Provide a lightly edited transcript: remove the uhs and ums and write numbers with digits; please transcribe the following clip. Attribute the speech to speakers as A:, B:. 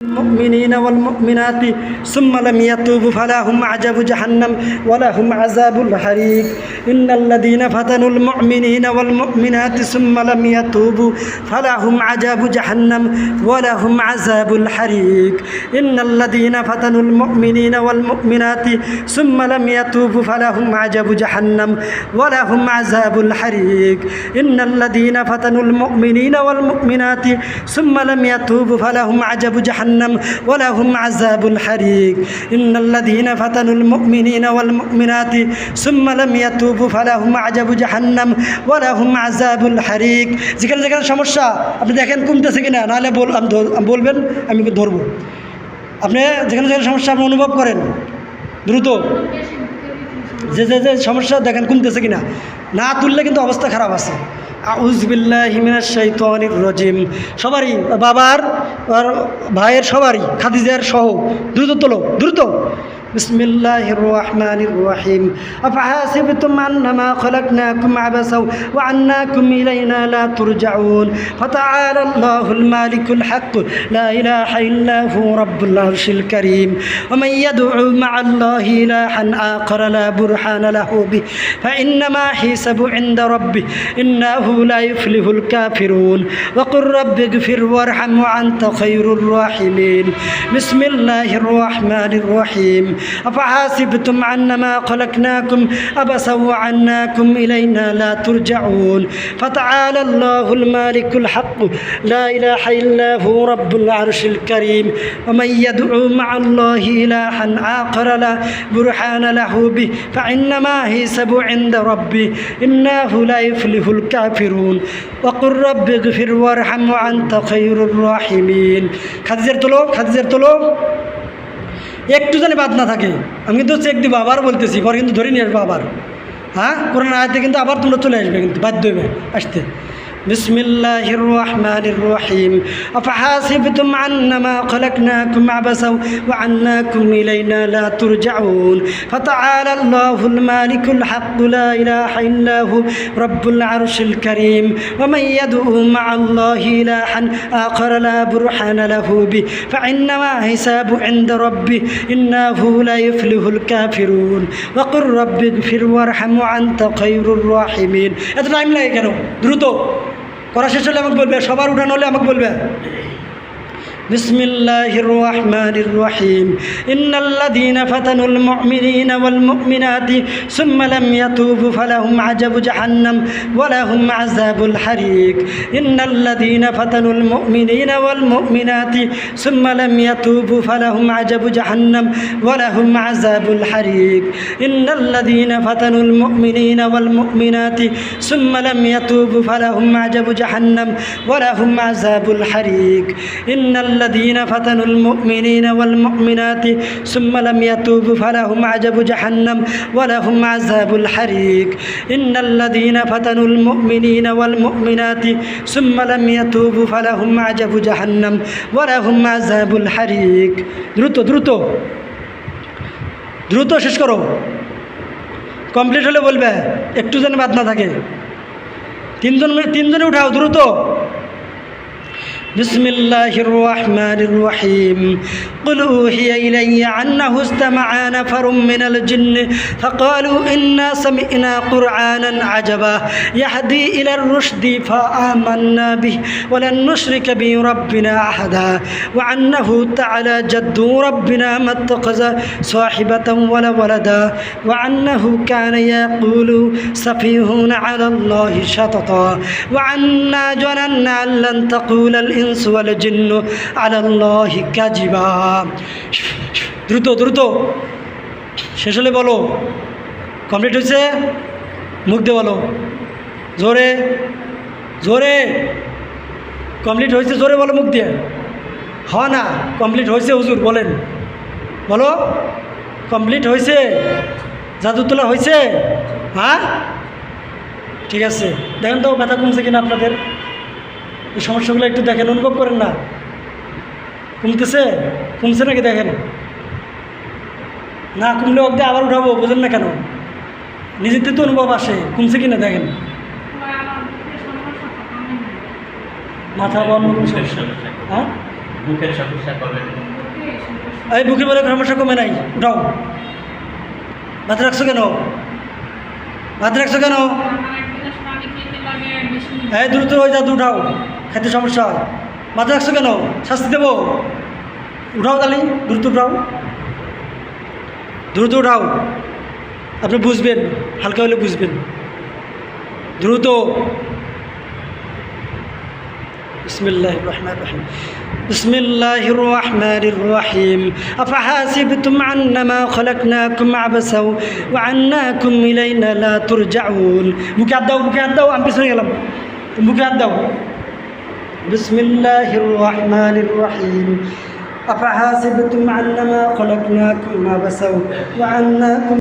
A: المؤمنين والمؤمنات ثم لم يتوبوا فلهم عذاب جهنم ولهم عذاب الحريق إن الذين فتنوا المؤمنين والمؤمنات ثم لم يتوبوا فلهم عذاب جهنم ولهم عذاب الحريق إن الذين فتنوا المؤمنين والمؤمنات ثم لم يتوبوا فلهم عذاب جهنم ولهم عذاب الحريق إن الذين فتنوا المؤمنين والمؤمنات ثم لم يتوبوا فلهم عذاب جهنم ولهم عذاب الحريق إن الذين فتنوا المؤمنين والمؤمنات ثم لم يتوبوا فلهم عذاب جهنم ولهم عذاب الحريق যেখানে যেখানে সমস্যা আপনি দেখেন কমতেছে কিনা নাহলে বলবেন আমি ধরবো আপনি যেখানে যেখানে সমস্যা আপনি অনুভব করেন দ্রুত যে যে যে সমস্যা দেখেন কমতেছে কিনা না তুললে কিন্তু অবস্থা খারাপ আছে আউযু বিল্লাহি মিনাশ শাইতানির রাজিম সবারই বাবার আর ভাইয়ের সবারই খাদিজার সহ দ্রুত তোলো দ্রুত বিসমিল্লাহির রহমানির রহিম আফাহাসিবতুম আন্নামা খলাকনাকুম আবাসা ওয়া আন্নাকুম ইলাইনা লা তুরজাউন ফাতাআলাল্লাহুল মালিকুল হক লা ইলাহা ইল্লা হু রাব্বুল আরশিল কারীম ওয়া মান ইয়াদউ মা'আল্লাহি ইলাহান আখার লা বুরহানা লাহু বিহি ফাইন্নামা হিসাবু ইনদা রাব্বিহি ইন্নাহু লা ইফলিহুল কাফিরুন ওয়া কুর রাব্বিগফির ওয়ারহাম ওয়া আনতা খায়রুর রাহিমিন বিসমিল্লাহির রহমানির রহিম أفحسبتم أنما خلقناكم عبثا وأنكم إلينا لا ترجعون فتعالى الله المالك الحق لا إله إلا هو رب العرش الكريم ومن يدعو مع الله إلها آخر لا برهان له به فإنما حساب عند ربه إنه لا يفلح الكافرون وقل رب اغفر وارحم وأنت خير الراحمين খাদিজার তোলো একটু জানি বাদ না থাকে আমি কিন্তু চেক দিব আবার বলতেছি পরে কিন্তু ধরে নিয়ে আসবো আবার হ্যাঁ কোরআন আয়াতে কিন্তু আবার তোমরা চলে আসবে কিন্তু বাধ্য হবে আসতে বিসমিল্লাহির রহমানির রহিম আফাহাসিবতুম আন্নামা খলাকনাকুম আবাসা ওয়া আন্নাকুম ইলাইনা লা তুরজাউন ফাতাআলাল্লাহুল মালিকুল হক লা ইলাহা ইল্লা হু রাব্বুল আরশিল কারীম ওয়া মান ইয়াদউ মা'আল্লাহি ইলাহান আখার লা বুরহানা লাহু বিহি ফাইন্নামা হিসাবু ইনদা রাব্বিহি ইন্নাহু লা ইফলিহুল কাফিরুন ওয়া কুর রাব্বিগফির ওয়ারহাম ওয়া আনতা খায়রুর রাহিমিন এত টাইম লাগে কেন দ্রুত করা শেষ হলে আমাকে বলবে সবার উঠানো হলে আমাকে বলবে بسم الله الرحمن الرحيم إن الذين فتنوا المؤمنين والمؤمنات ثم لم يتوبوا فلهم عذاب جهنم ولهم عذاب الحريق إن الذين فتنوا المؤمنين والمؤمنات ثم لم يتوبوا فلهم عذاب جهنم ولهم عذاب الحريق إن الذين فتنوا المؤمنين والمؤمنات ثم لم يتوبوا فلهم عذاب جهنم ولهم عذاب الحريق إن الذين فتنوا المؤمنين والمؤمنات ثم لم يتوبوا فلهم عذاب جهنم ولهم عذاب الحريق إن الذين فتنوا المؤمنين والمؤمنات ثم لم يتوبوا فلهم عذاب جهنم ولهم عذاب الحريق দ্রুত দ্রুত দ্রুত শেষ করো কমপ্লিট হলে বলবে একটু যেন বাদ না থাকে তিনজনে উঠাও দ্রুত بسم الله الرحمن الرحيم قل أوحي إلي أنه استمع نفر من الجن فقالوا إنا سمعنا قرآنا عجبا يهدي إلى الرشد فآمنا به ولن نشرك بربنا أحدا وأنه تعالى جد ربنا ما اتخذ صاحبة ولا ولدا وأنه كان يقول سفيهنا على الله شططا وأنا ظننا أن لن تقول الإنس والجن على الله كذبا দ্রুত দ্রুত শেষ হলে বলো কমপ্লিট হয়েছে মুখ দিয়ে বলো জোরে জোরে কমপ্লিট হয়েছে জোরে বলো মুখ দিয়ে হ না কমপ্লিট হয়েছে হুজুর বলেন বলো কমপ্লিট হয়েছে জাদু তোলা হয়েছে হ্যাঁ ঠিক আছে দেখেন তো ব্যথা কমছে কিনা আপনাদের এই সমস্যাগুলো একটু দেখেন অনুভব করেন না কমছে নাকি দেখেন না কমলে অবধি আবার উঠাবো বুঝেন না কেন নিজেদের তো অনুভব আসে কমছে কিনা দেখেন মাথা বন্ধ হ্যাঁ
B: মুখের সমস্যা কমে না।
A: এই বুকের বলে সমস্যা কমে নাই, উঠাও। মাথা রাখছো কেন? মাথা রাখছো কেন? এই দ্রুত হয়ে যা, উঠাও। খাইতে সমস্যা হয়, মাথা রাখছো কেন? শাস্তি দেবো? উঠাও তাহলে, দ্রুত উঠাও, দ্রুত উঠাও। আপনি বুঝবেন, হালকা হলে বুঝবেন, দ্রুত। বিসমিল্লাহির রহমানির রহিম। বিসমিল্লাহির রহমানির রহিম। আফাহাসিবতুম আন্নামা খলাকনাকুম আবাসা ওয়া আন্নাকুম ইলাইনা লা তুরজাউন। মুখে হাত দাও, মুখে হাত দাও, আমি পিছনে গেলাম, মুখে হাত দাও। বিসমিল্লাহির রহমানির রহিম। আফাহাসিবতুম আন্নামা খলাকনাকুম আবাসা ওয়া আন্নাকুম